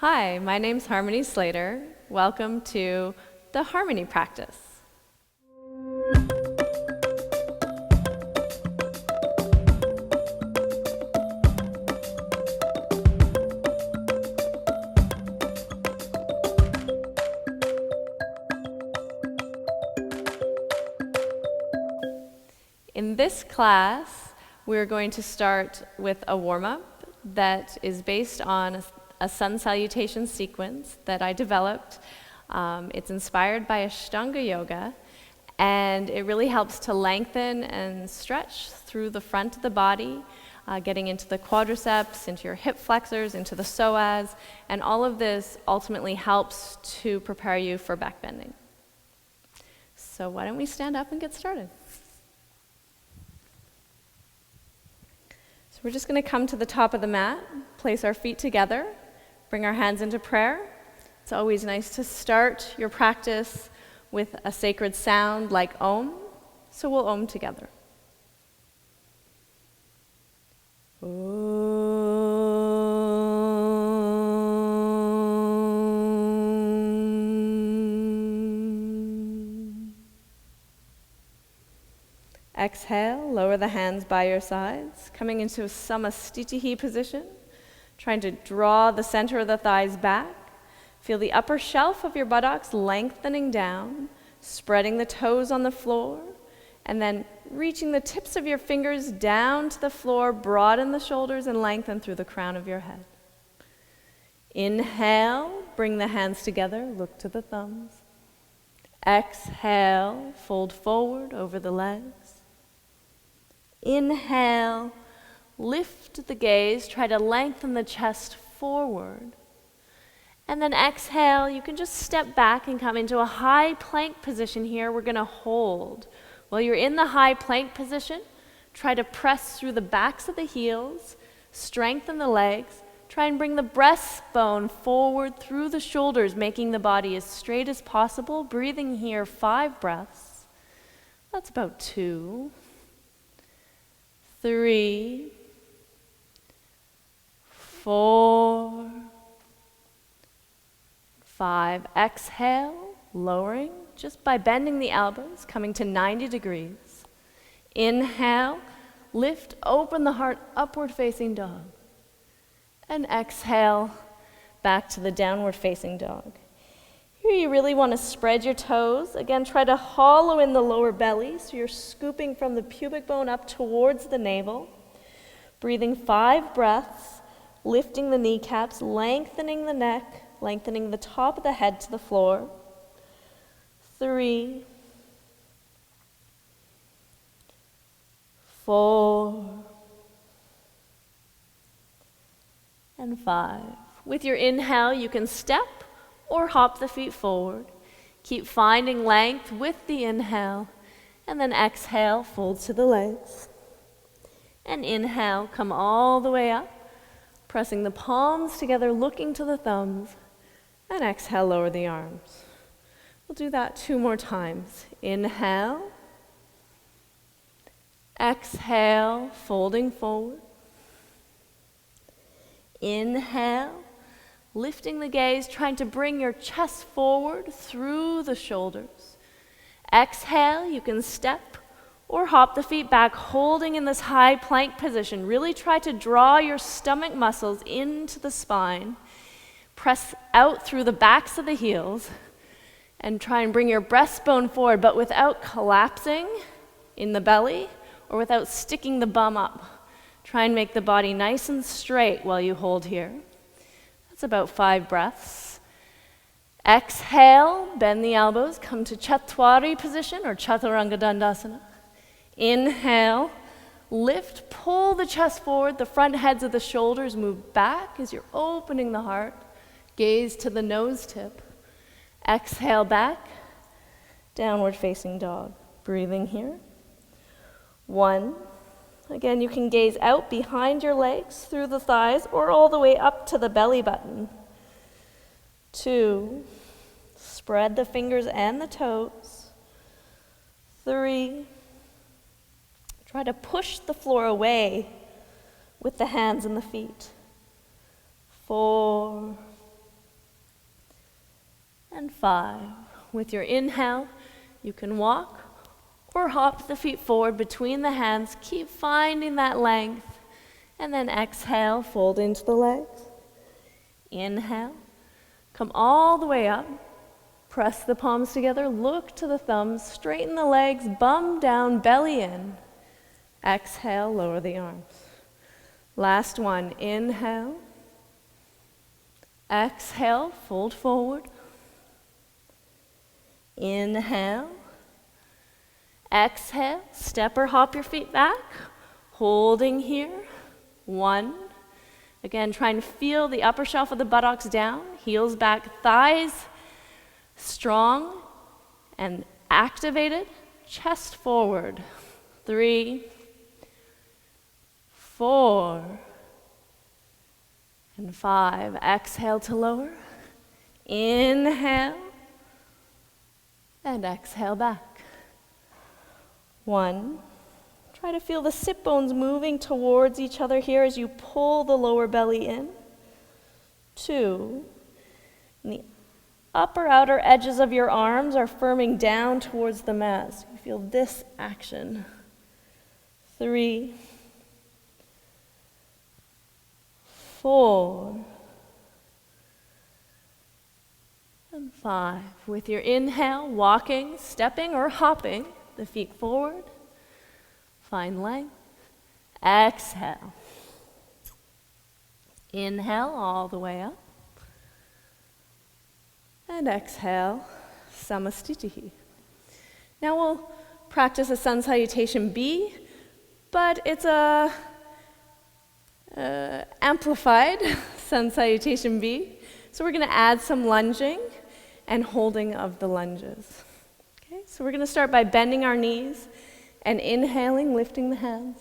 Hi, my name's Harmony Slater. Welcome to the Harmony Practice. In this class, we're going to start with a warm-up that is based on a sun salutation sequence that I developed. It's inspired by Ashtanga yoga, and it really helps to lengthen and stretch through the front of the body, getting into the quadriceps, into your hip flexors, into the psoas, and all of this ultimately helps to prepare you for back bending. So why don't we stand up and get started? So we're just going to come to the top of the mat, place our feet together, bring our hands into prayer. It's always nice to start your practice with a sacred sound like Om, so we'll Om together. Exhale, lower the hands by your sides, coming into Samastitihi position, trying to draw the center of the thighs back. Feel the upper shelf of your buttocks lengthening down, spreading the toes on the floor, and then reaching the tips of your fingers down to the floor, broaden the shoulders and lengthen through the crown of your head. Inhale, bring the hands together, look to the thumbs. Exhale, fold forward over the legs. Inhale, lift the gaze, try to lengthen the chest forward. And then exhale, you can just step back and come into a high plank position here. We're going to hold. While you're in the high plank position, try to press through the backs of the heels, strengthen the legs, try and bring the breastbone forward through the shoulders, making the body as straight as possible. Breathing here 5 breaths. That's about 2, 3, 4, 5. Exhale, lowering just by bending the elbows, coming to 90 degrees. Inhale, lift, open the heart, upward facing dog. And exhale, back to the downward facing dog. Here you really want to spread your toes. Again, try to hollow in the lower belly so you're scooping from the pubic bone up towards the navel. Breathing 5 breaths, lifting the kneecaps, lengthening the neck, lengthening the top of the head to the floor. 3, 4, and 5. With your inhale, you can step or hop the feet forward. Keep finding length with the inhale, and then exhale, fold to the legs. And inhale, come all the way up, pressing the palms together, looking to the thumbs, and exhale, lower the arms. We'll do that 2 more times. Inhale, exhale, folding forward. Inhale, lifting the gaze, trying to bring your chest forward through the shoulders. Exhale, you can step or hop the feet back, holding in this high plank position. Really try to draw your stomach muscles into the spine. Press out through the backs of the heels and try and bring your breastbone forward, but without collapsing in the belly or without sticking the bum up. Try and make the body nice and straight while you hold here. That's about 5 breaths. Exhale, bend the elbows, come to Chatwari position or Chaturanga Dandasana. Inhale, lift, pull the chest forward, the front heads of the shoulders move back as you're opening the heart. Gaze to the nose tip. Exhale back, downward facing dog. Breathing here. 1. Again, you can gaze out behind your legs, through the thighs, or all the way up to the belly button. 2. Spread the fingers and the toes. 3. Try to push the floor away. with the hands and the feet. 4, and 5. With your inhale, you can walk or hop the feet forward between the hands. Keep finding that length. And then exhale, fold into the legs. Inhale, come all the way up. Press the palms together, look to the thumbs, straighten the legs, bum down, belly in. Exhale, lower the arms. Last one, inhale. Exhale, fold forward. Inhale. Exhale, step or hop your feet back, holding here. 1. Again, try and feel the upper shelf of the buttocks down, heels back, thighs strong and activated, chest forward. 3, 4, and 5. Exhale to lower. Inhale, and exhale back. 1. Try to feel the sit bones moving towards each other here as you pull the lower belly in. 2. And the upper outer edges of your arms are firming down towards the mat. So you feel this action. 3, 4, and 5. With your inhale, walking, stepping, or hopping the feet forward. Find length. Exhale. Inhale all the way up. And exhale, Samastitihi. Now we'll practice a sun salutation B, but it's a amplified sun salutation B. So we're going to add some lunging and holding of the lunges. Okay, so we're going to start by bending our knees and inhaling, lifting the hands.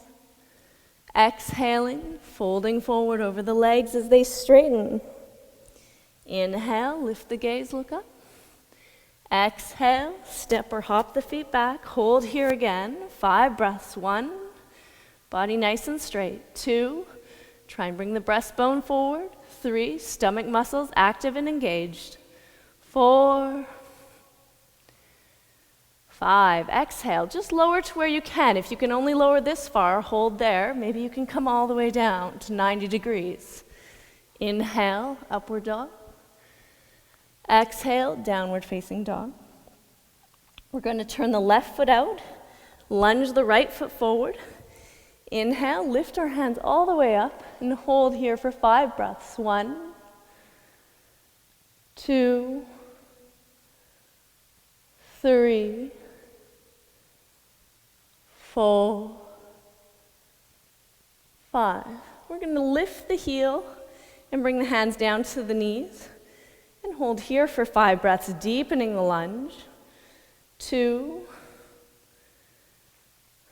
Exhaling, folding forward over the legs as they straighten. Inhale, lift the gaze, look up. Exhale, step or hop the feet back. Hold here again. 5 breaths. 1, body nice and straight. 2, try and bring the breastbone forward. 3, stomach muscles active and engaged. 4, 5, exhale, just lower to where you can. If you can only lower this far, hold there. Maybe you can come all the way down to 90 degrees. Inhale, upward dog. Exhale, downward facing dog. We're going to turn the left foot out, lunge the right foot forward. Inhale, lift our hands all the way up and hold here for 5 breaths. 1, 2, 3, 4, 5. We're going to lift the heel and bring the hands down to the knees and hold here for 5 breaths, deepening the lunge. 2,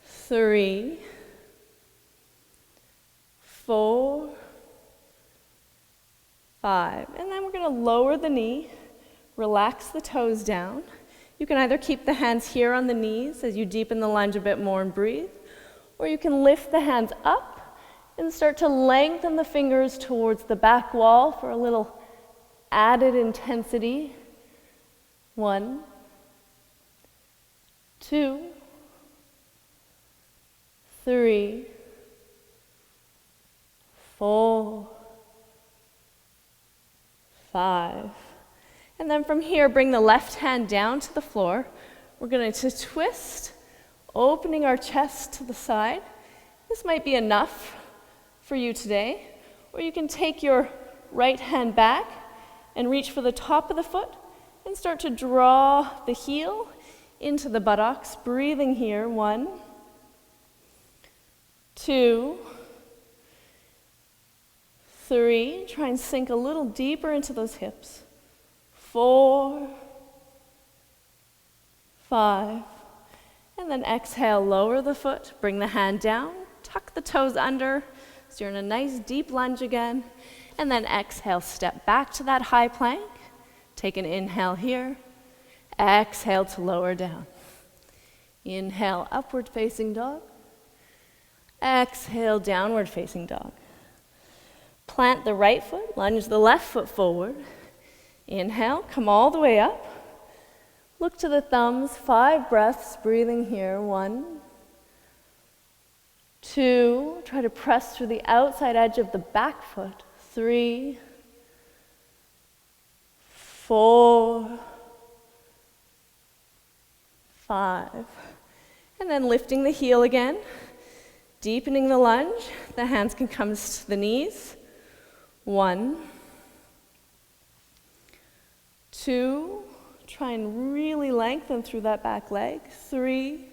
3, 4, 5. And then we're going to lower the knee, relax the toes down. You can either keep the hands here on the knees as you deepen the lunge a bit more and breathe, or you can lift the hands up and start to lengthen the fingers towards the back wall for a little added intensity. 1, 2, 3, 4, 5. And then from here, bring the left hand down to the floor. We're going to twist, opening our chest to the side. This might be enough for you today. Or you can take your right hand back and reach for the top of the foot and start to draw the heel into the buttocks, breathing here. 1, 2, 3. Try and sink a little deeper into those hips. 4, 5. And then exhale, lower the foot, bring the hand down, tuck the toes under, so you're in a nice deep lunge again. And then exhale, step back to that high plank. Take an inhale here. Exhale to lower down. Inhale, upward facing dog. Exhale, downward facing dog. Plant the right foot, lunge the left foot forward. Inhale, come all the way up. Look to the thumbs, 5 breaths, breathing here. 1, 2, try to press through the outside edge of the back foot. 3, 4, 5. And then lifting the heel again, deepening the lunge. The hands can come to the knees. 1, 2, try and really lengthen through that back leg. 3,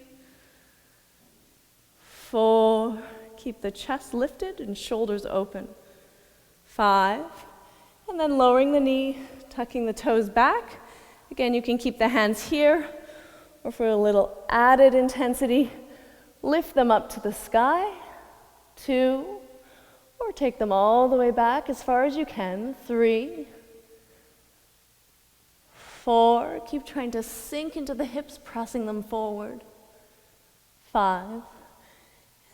4, keep the chest lifted and shoulders open. 5, and then lowering the knee, tucking the toes back. Again, you can keep the hands here, or for a little added intensity, lift them up to the sky. 2, or take them all the way back as far as you can. 3, 4, keep trying to sink into the hips, pressing them forward. 5,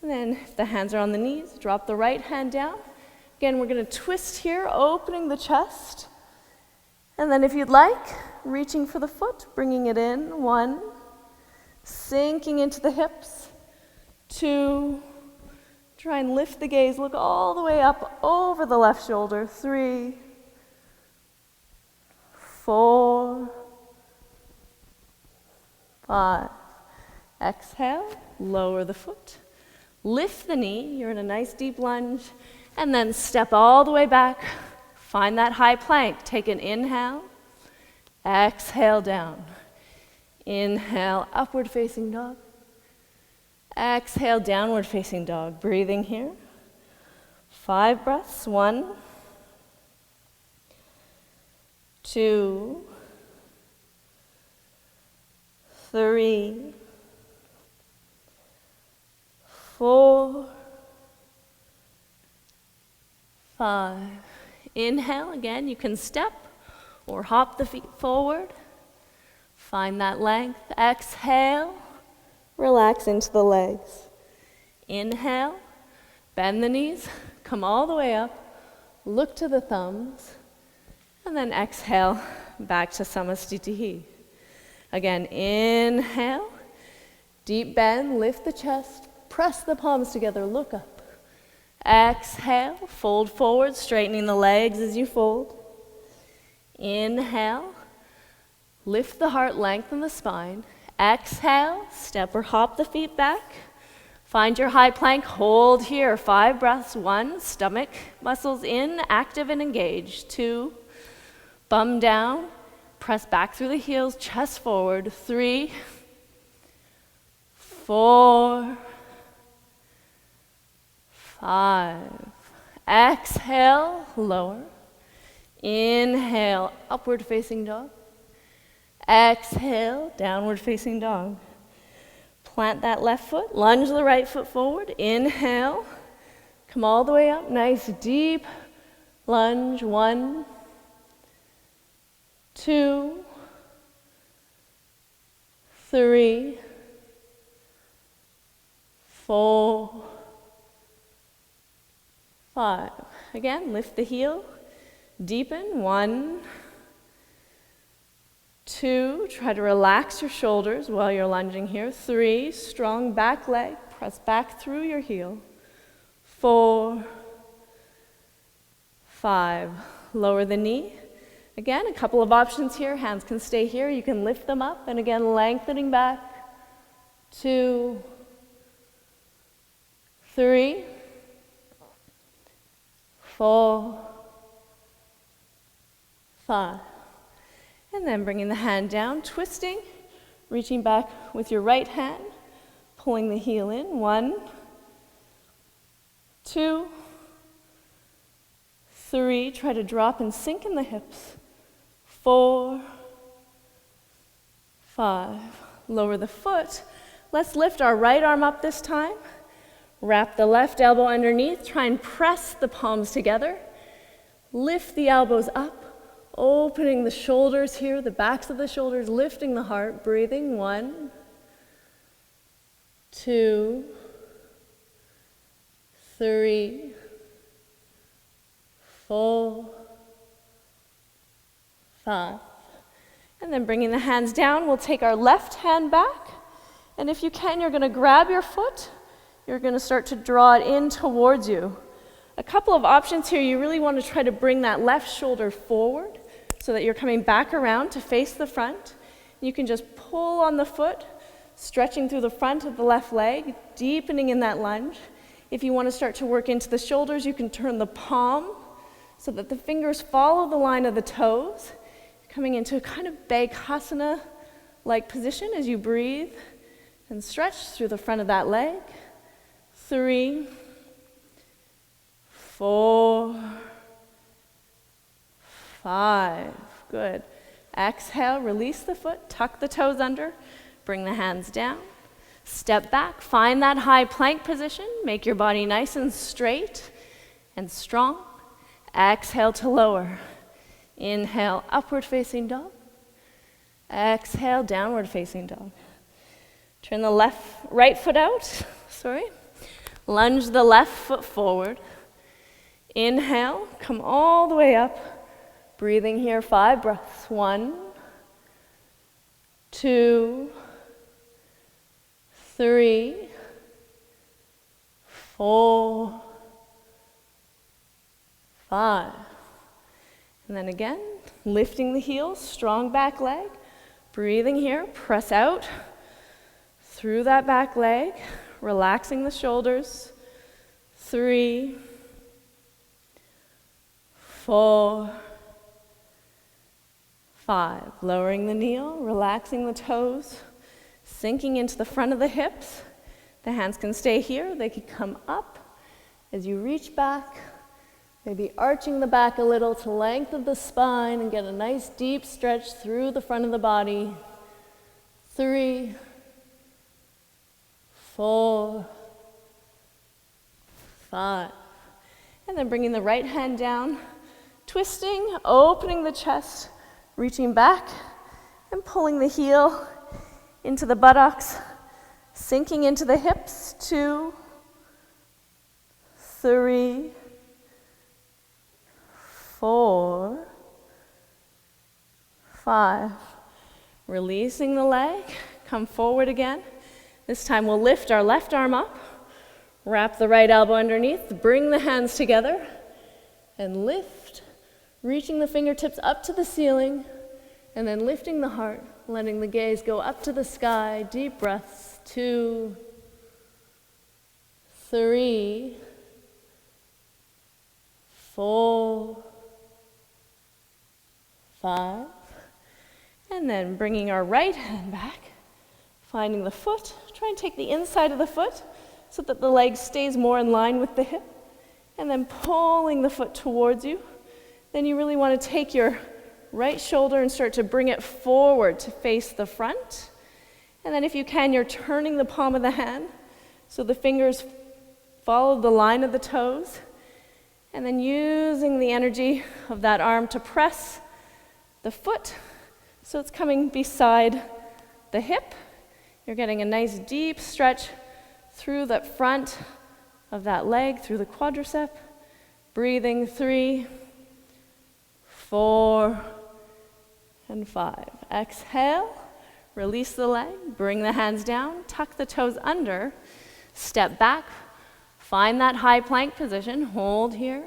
and then if the hands are on the knees, drop the right hand down. Again, we're going to twist here, opening the chest. And then if you'd like, reaching for the foot, bringing it in. 1, sinking into the hips. 2, try and lift the gaze, look all the way up over the left shoulder. 3, 4, 5. Exhale, lower the foot. Lift the knee, you're in a nice deep lunge, and then step all the way back. Find that high plank. Take an inhale, exhale down. Inhale, upward facing dog. Exhale, downward facing dog. Breathing here. 5 breaths. 1, 2, 3, 4, 5. Inhale, again, you can step or hop the feet forward. Find that length. Exhale, relax into the legs. Inhale, bend the knees, come all the way up, look to the thumbs, and then exhale, back to Samastitihi. Again, inhale, deep bend, lift the chest, press the palms together, look up. Exhale, fold forward, straightening the legs as you fold. Inhale, lift the heart, lengthen the spine. Exhale, step or hop the feet back. Find your high plank, hold here. 5 breaths. 1, stomach muscles in, active and engaged. 2, bum down, press back through the heels, chest forward. 3, 4, 5. Exhale, lower. Inhale, upward facing dog. Exhale, downward facing dog. Plant that left foot, lunge the right foot forward. Inhale, come all the way up. Nice deep lunge. 1, 2, 3, 4, 5. Again, lift the heel, deepen. 1, 2, try to relax your shoulders while you're lunging here. 3, strong back leg, press back through your heel. 4, 5, lower the knee. Again, a couple of options here. Hands can stay here. You can lift them up, and again, lengthening back. 2, 3, 4, 5. And then bringing the hand down, twisting, reaching back with your right hand, pulling the heel in. 1, 2, 3. Try to drop and sink in the hips. 4, 5. Lower the foot. Let's lift our right arm up this time. Wrap the left elbow underneath. Try and press the palms together. Lift the elbows up. Opening the shoulders here, the backs of the shoulders, lifting the heart, breathing. 1, 2, 3, 4, 5. And then bringing the hands down, we'll take our left hand back. And if you can, you're going to grab your foot. You're going to start to draw it in towards you. A couple of options here. You really want to try to bring that left shoulder forward so that you're coming back around to face the front. You can just pull on the foot, stretching through the front of the left leg, deepening in that lunge. If you want to start to work into the shoulders, you can turn the palm so that the fingers follow the line of the toes, coming into a kind of Bakasana-like position as you breathe and stretch through the front of that leg. 3, 4, 5. Good. Exhale, release the foot, tuck the toes under, bring the hands down. Step back, find that high plank position, make your body nice and straight and strong. Exhale to lower. Inhale, upward facing dog. Exhale, downward facing dog. Turn the right foot out, Lunge the left foot forward. Inhale, come all the way up. Breathing here, 5 breaths. 1, 2, 3, 4, 5. And then again, lifting the heels, strong back leg. Breathing here, press out through that back leg, relaxing the shoulders. 3, 4, 5. Lowering the knee, relaxing the toes, sinking into the front of the hips. The hands can stay here, they can come up as you reach back. Maybe arching the back a little to lengthen the spine and get a nice deep stretch through the front of the body. 3, 4, 5. And then bringing the right hand down, twisting, opening the chest, reaching back and pulling the heel into the buttocks, sinking into the hips. 2, 3, 4, 5. Releasing the leg, come forward again. This time we'll lift our left arm up, wrap the right elbow underneath, bring the hands together, and lift, reaching the fingertips up to the ceiling, and then lifting the heart, letting the gaze go up to the sky. Deep breaths. 2, 3, 4, 5. And then bringing our right hand back, finding the foot. Try and take the inside of the foot so that the leg stays more in line with the hip. And then pulling the foot towards you. Then you really want to take your right shoulder and start to bring it forward to face the front. And then if you can, you're turning the palm of the hand so the fingers follow the line of the toes. And then using the energy of that arm to press the foot so it's coming beside the hip. You're getting a nice deep stretch through the front of that leg, through the quadricep. Breathing. 3, 4, and 5. Exhale, release the leg, bring the hands down, tuck the toes under, step back, find that high plank position, hold here,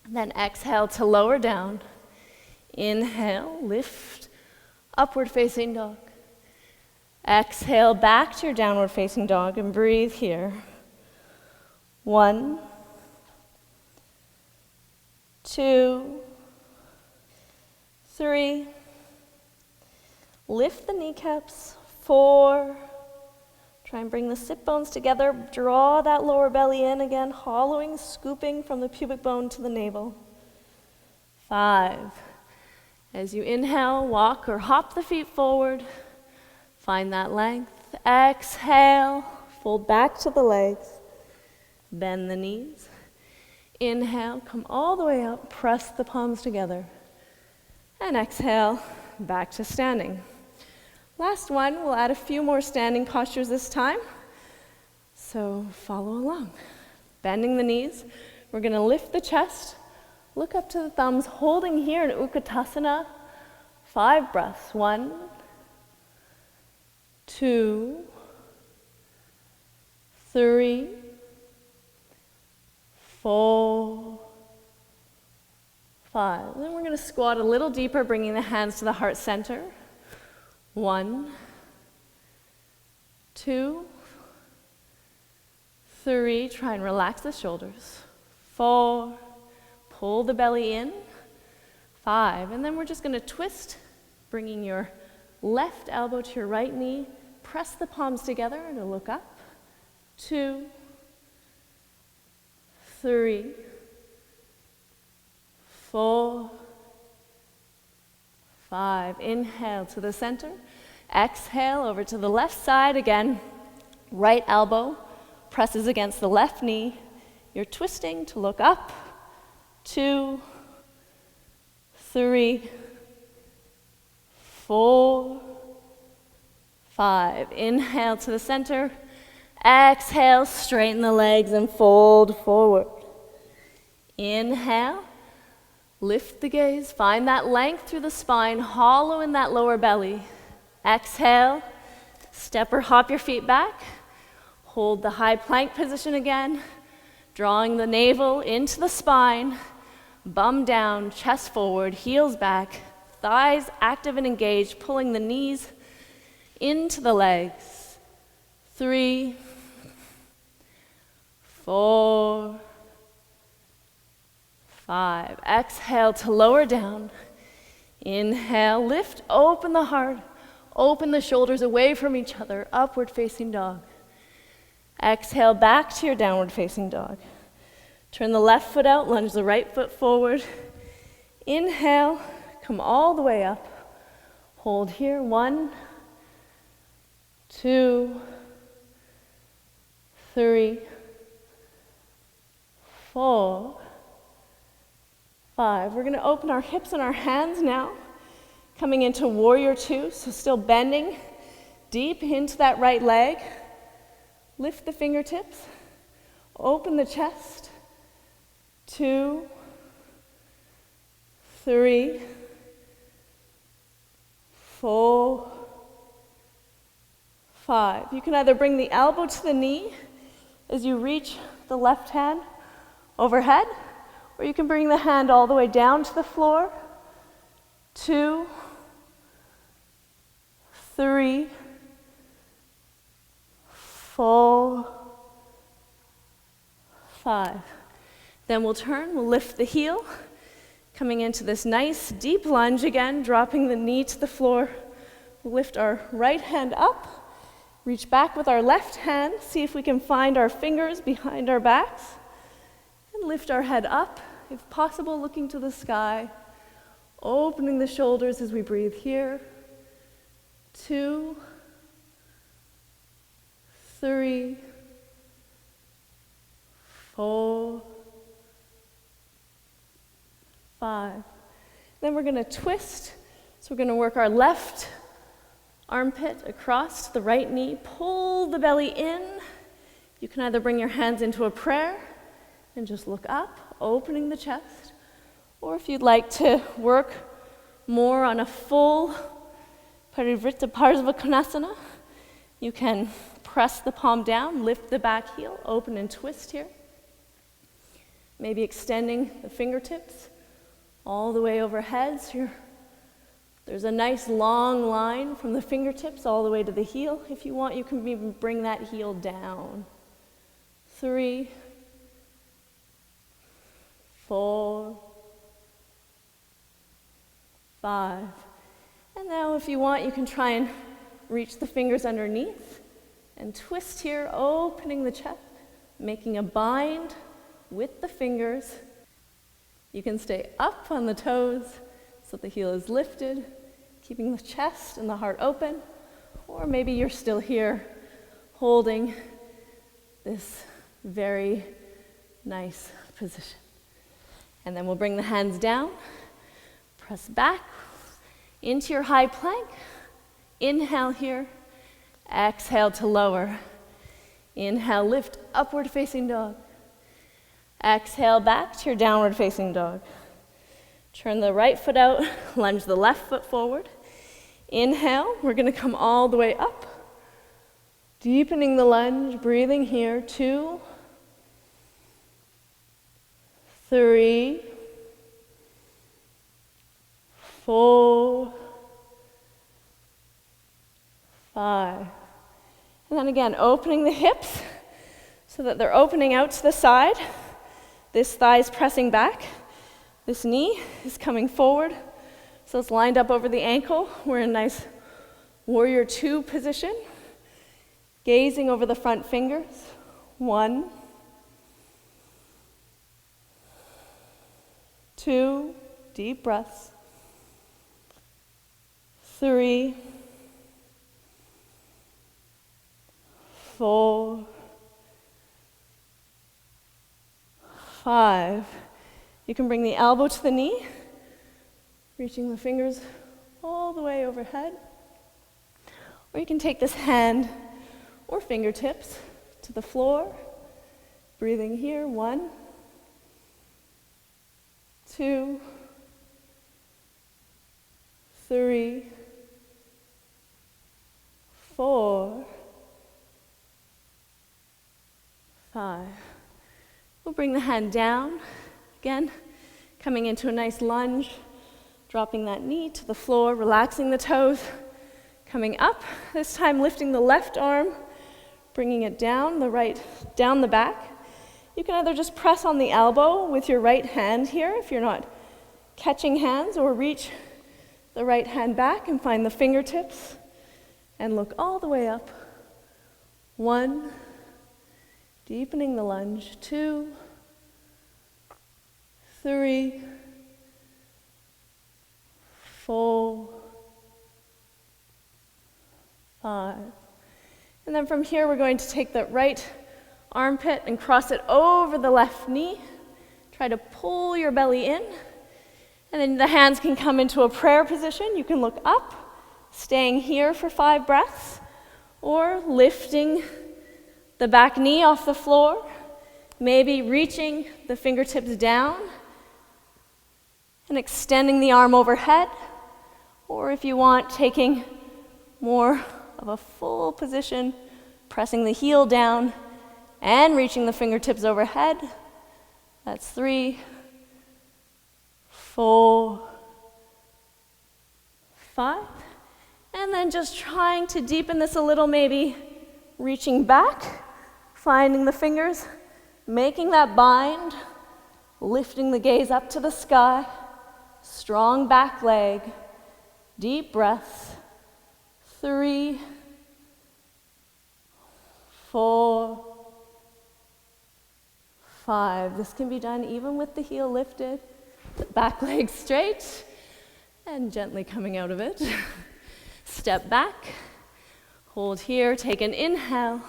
then exhale to lower down. Inhale, lift, upward facing dog. Exhale back to your downward facing dog and breathe here. 1, 2, 3. Lift the kneecaps. 4. Try and bring the sit bones together. Draw that lower belly in again, hollowing, scooping from the pubic bone to the navel. 5. As you inhale, walk or hop the feet forward. Find that length. Exhale, fold back to the legs. Bend the knees. Inhale, come all the way up, press the palms together. And exhale, back to standing. Last one, we'll add a few more standing postures this time. So follow along. Bending the knees, we're going to lift the chest, look up to the thumbs, holding here in Utkatasana, 5 breaths. 1, 2, 3, 4, 5. Then we're going to squat a little deeper, bringing the hands to the heart center. 1, 2, 3. Try and relax the shoulders. 4. Pull the belly in. 5. And then we're just going to twist, bringing your left elbow to your right knee. Press the palms together to look up. 2, 3, 4, 5. Inhale to the center. Exhale over to the left side again. Right elbow presses against the left knee. You're twisting to look up. 2, 3, 4, 5. Inhale to the center. Exhale, straighten the legs and fold forward. Inhale, lift the gaze, find that length through the spine, hollow in that lower belly. Exhale, step or hop your feet back. Hold the high plank position again, drawing the navel into the spine, bum down, chest forward, heels back, thighs active and engaged, pulling the knees into the legs. 3, 4, 5. Exhale to lower down. Inhale, lift, open the heart, open the shoulders away from each other, upward facing dog. Exhale back to your downward facing dog. Turn the left foot out, lunge the right foot forward. Inhale, come all the way up. Hold here. 1, 2, 3, 4, 5. We're going to open our hips and our hands now, coming into warrior 2, so still bending deep into that right leg. Lift the fingertips, open the chest. 2, 3, 4, 5. You can either bring the elbow to the knee as you reach the left hand overhead, or you can bring the hand all the way down to the floor. 2, 3, 4, 5. Then we'll turn, we'll lift the heel, coming into this nice deep lunge again, dropping the knee to the floor. We'll lift our right hand up, reach back with our left hand, see if we can find our fingers behind our backs, and lift our head up, if possible, looking to the sky, opening the shoulders as we breathe here. 2, 3, 4, 5. Then we're going to twist. So we're going to work our left armpit across the right knee. Pull the belly in. You can either bring your hands into a prayer and just look up, opening the chest. Or if you'd like to work more on a full Parivrtta Parsvakonasana, you can press the palm down, lift the back heel, open and twist here. Maybe extending the fingertips all the way overhead. So there's a nice long line from the fingertips all the way to the heel. If you want, you can even bring that heel down. 3, 4, 5. And now if you want, you can try and reach the fingers underneath and twist here, opening the chest, making a bind with the fingers. You can stay up on the toes so the heel is lifted, keeping the chest and the heart open. Or maybe you're still here holding this very nice position. And then we'll bring the hands down, press back into your high plank. Inhale here, exhale to lower. Inhale, lift, upward facing dog. Exhale back to your downward facing dog. Turn the right foot out, lunge the left foot forward. Inhale, we're going to come all the way up. Deepening the lunge, breathing here. 2, 3, 4, 5. And then again, opening the hips so that they're opening out to the side. This thigh is pressing back. This knee is coming forward. So it's lined up over the ankle. We're in a nice warrior 2 position. Gazing over the front fingers. 1, 2, deep breaths. 3, 4, 5. You can bring the elbow to the knee, reaching the fingers all the way overhead. Or you can take this hand or fingertips to the floor, breathing here. 1, 2, 3, 4, 5. We'll bring the hand down. Again, coming into a nice lunge, dropping that knee to the floor, relaxing the toes, coming up. This time lifting the left arm, bringing it down, the right, down the back. You can either just press on the elbow with your right hand here if you're not catching hands, or reach the right hand back and find the fingertips and look all the way up. 1, deepening the lunge. 2, 3, 4, 5. And then from here, we're going to take the right armpit and cross it over the left knee. Try to pull your belly in. And then the hands can come into a prayer position. You can look up, staying here for 5 breaths, or lifting the back knee off the floor, maybe reaching the fingertips down and extending the arm overhead, or if you want, taking more of a full position, pressing the heel down and reaching the fingertips overhead. That's 3, 4, 5. And then just trying to deepen this a little, maybe reaching back, finding the fingers, making that bind, lifting the gaze up to the sky, strong back leg, deep breaths. 3, 4, 5. This can be done even with the heel lifted, the back leg straight, and gently coming out of it. Step back, hold here, take an inhale,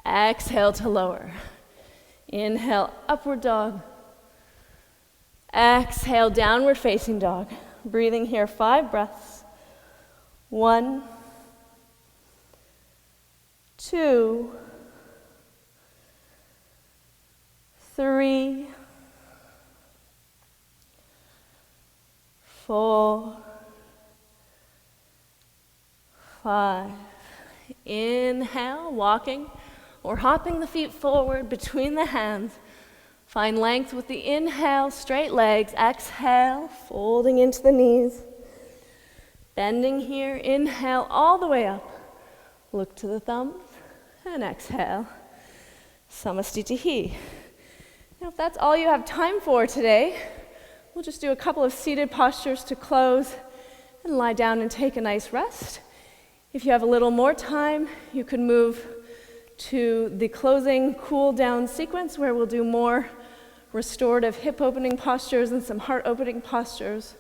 exhale to lower. Inhale, upward dog. Exhale, downward facing dog. Breathing here, 5 breaths. 1, 2, 3, 4, 5. Inhale, walking or hopping the feet forward between the hands. Find length with the inhale, straight legs. Exhale, folding into the knees. Bending here, inhale all the way up. Look to the thumbs and exhale. Samastitihi. Now if that's all you have time for today, we'll just do a couple of seated postures to close and lie down and take a nice rest. If you have a little more time, you can move to the closing cool down sequence where we'll do more restorative hip opening postures and some heart opening postures.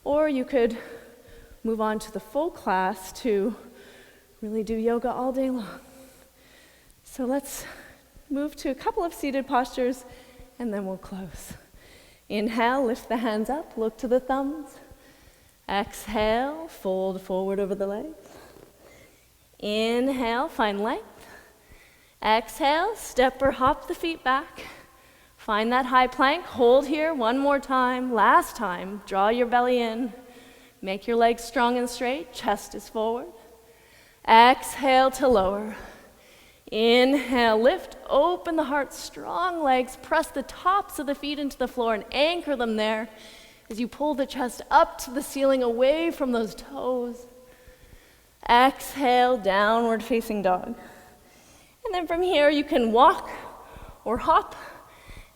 Or you could move on to the full class to really do yoga all day long. So let's move to a couple of seated postures and then we'll close. Inhale, lift the hands up, look to the thumbs. Exhale, fold forward over the legs. Inhale, find length. Exhale, step or hop the feet back. Find that high plank, hold here one more time, last time. Draw your belly in, make your legs strong and straight, chest is forward. Exhale to lower. Inhale, lift, open the heart, strong legs, press the tops of the feet into the floor and anchor them there as you pull the chest up to the ceiling away from those toes. Exhale, downward facing dog. And then from here you can walk or hop,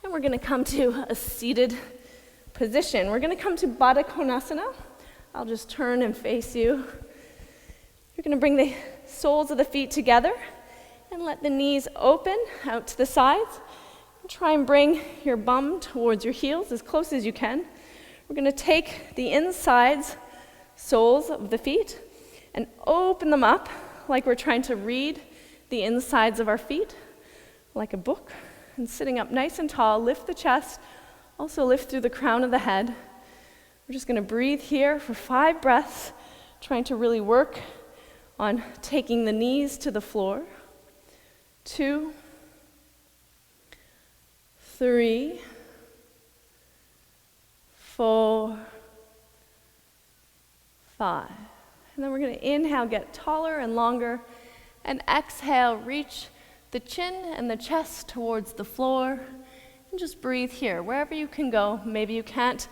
and we're gonna come to a seated position. We're gonna come to Baddha Konasana. I'll just turn and face you. You're gonna bring the soles of the feet together and let the knees open out to the sides. And try and bring your bum towards your heels as close as you can. We're going to take the insides soles of the feet and open them up like we're trying to read the insides of our feet, like a book. And sitting up nice and tall, lift the chest, also lift through the crown of the head. We're just going to breathe here for 5 breaths, trying to really work on taking the knees to the floor. 2, 3, 4, 5. And then we're going to inhale, get taller and longer, and exhale, reach the chin and the chest towards the floor, and just breathe here, wherever you can go. Maybe you can't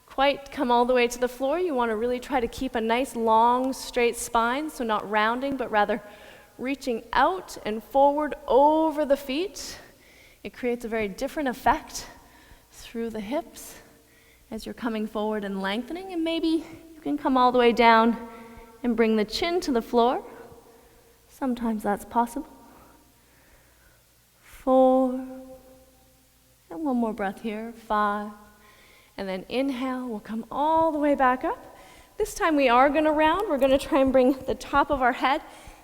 quite come all the way to the floor. You want to really try to keep a nice, long, straight spine, so not rounding, but rather reaching out and forward over the feet. It creates a very different effect through the hips as you're coming forward and lengthening, and maybe you can come all the way down and bring the chin to the floor. Sometimes that's possible. 4, and one more breath here, 5, and then inhale, we'll come all the way back up. This time we are going to round. We're going to try and bring the top of our head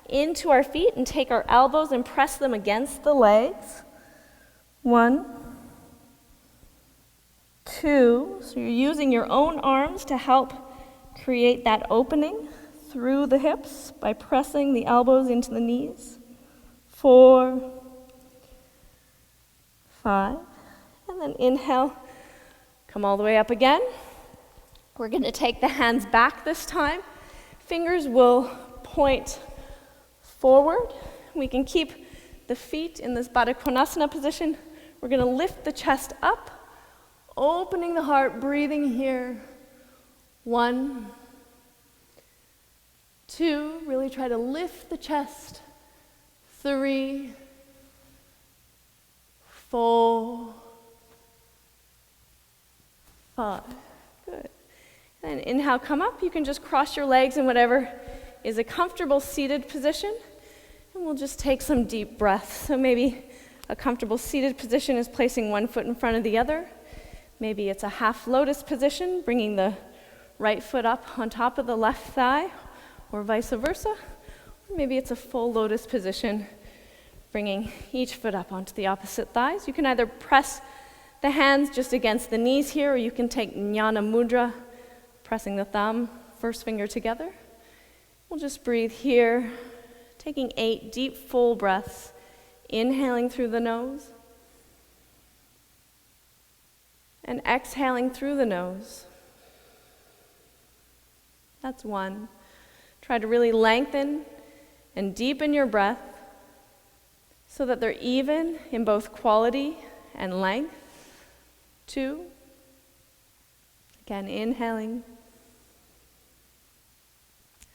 into our feet and take our elbows and press them against the legs. 1, 2, so you're using your own arms to help create that opening through the hips by pressing the elbows into the knees. 4, 5, and then inhale, come all the way up again. We're going to take the hands back this time. Fingers will point forward. We can keep the feet in this Baddha Konasana position. We're going to lift the chest up, opening the heart, breathing here. 1, 2, really try to lift the chest. 3, 4, 5. Good. And inhale, come up. You can just cross your legs in whatever is a comfortable seated position. And we'll just take some deep breaths. So maybe a comfortable seated position is placing one foot in front of the other. Maybe it's a half lotus position, bringing the right foot up on top of the left thigh, or vice versa. Or maybe it's a full lotus position, bringing each foot up onto the opposite thighs. You can either press the hands just against the knees here, or you can take Jnana Mudra, pressing the thumb, first finger together. We'll just breathe here, taking 8 deep, full breaths, inhaling through the nose, and exhaling through the nose. That's 1. Try to really lengthen and deepen your breath so that they're even in both quality and length. 2. Again, inhaling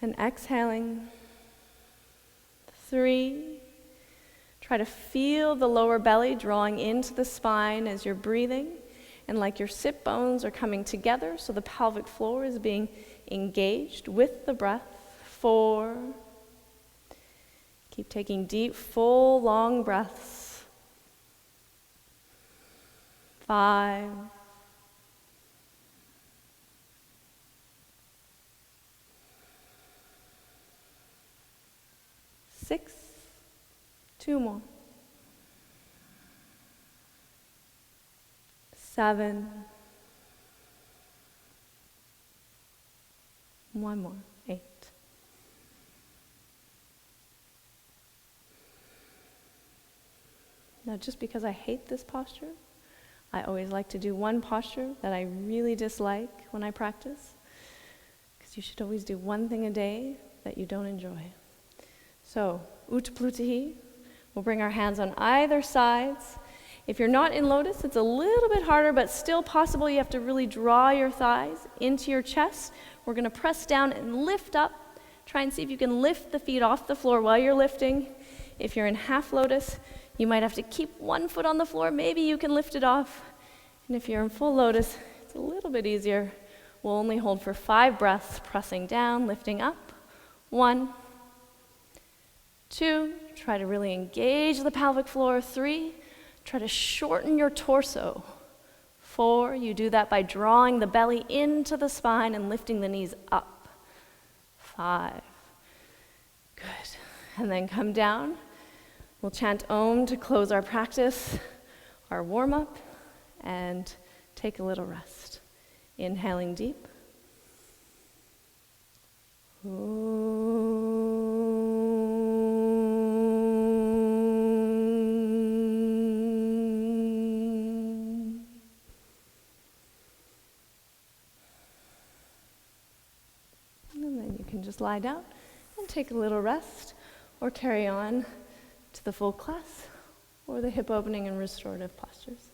and exhaling. 3. Try to feel the lower belly drawing into the spine as you're breathing, and like your sit bones are coming together, so the pelvic floor is being engaged with the breath. 4. Keep taking deep, full, long breaths. 5. 6. 2 more. 7. 1 more. 8. Now, just because I hate this posture, I always like to do one posture that I really dislike when I practice, because you should always do one thing a day that you don't enjoy. So, Utplutahi, we'll bring our hands on either sides. If you're not in lotus, it's a little bit harder, but still possible. You have to really draw your thighs into your chest. We're going to press down and lift up. Try and see if you can lift the feet off the floor while you're lifting. If you're in half lotus, you might have to keep one foot on the floor. Maybe you can lift it off. And if you're in full lotus, it's a little bit easier. We'll only hold for 5 breaths, pressing down, lifting up. 1, 2, try to really engage the pelvic floor. 3, try to shorten your torso. 4, you do that by drawing the belly into the spine and lifting the knees up. 5, good. And then come down. We'll chant Om to close our practice, our warm-up, and take a little rest. Inhaling deep. And then you can just lie down and take a little rest, or carry on to the full class, or the hip opening and restorative postures.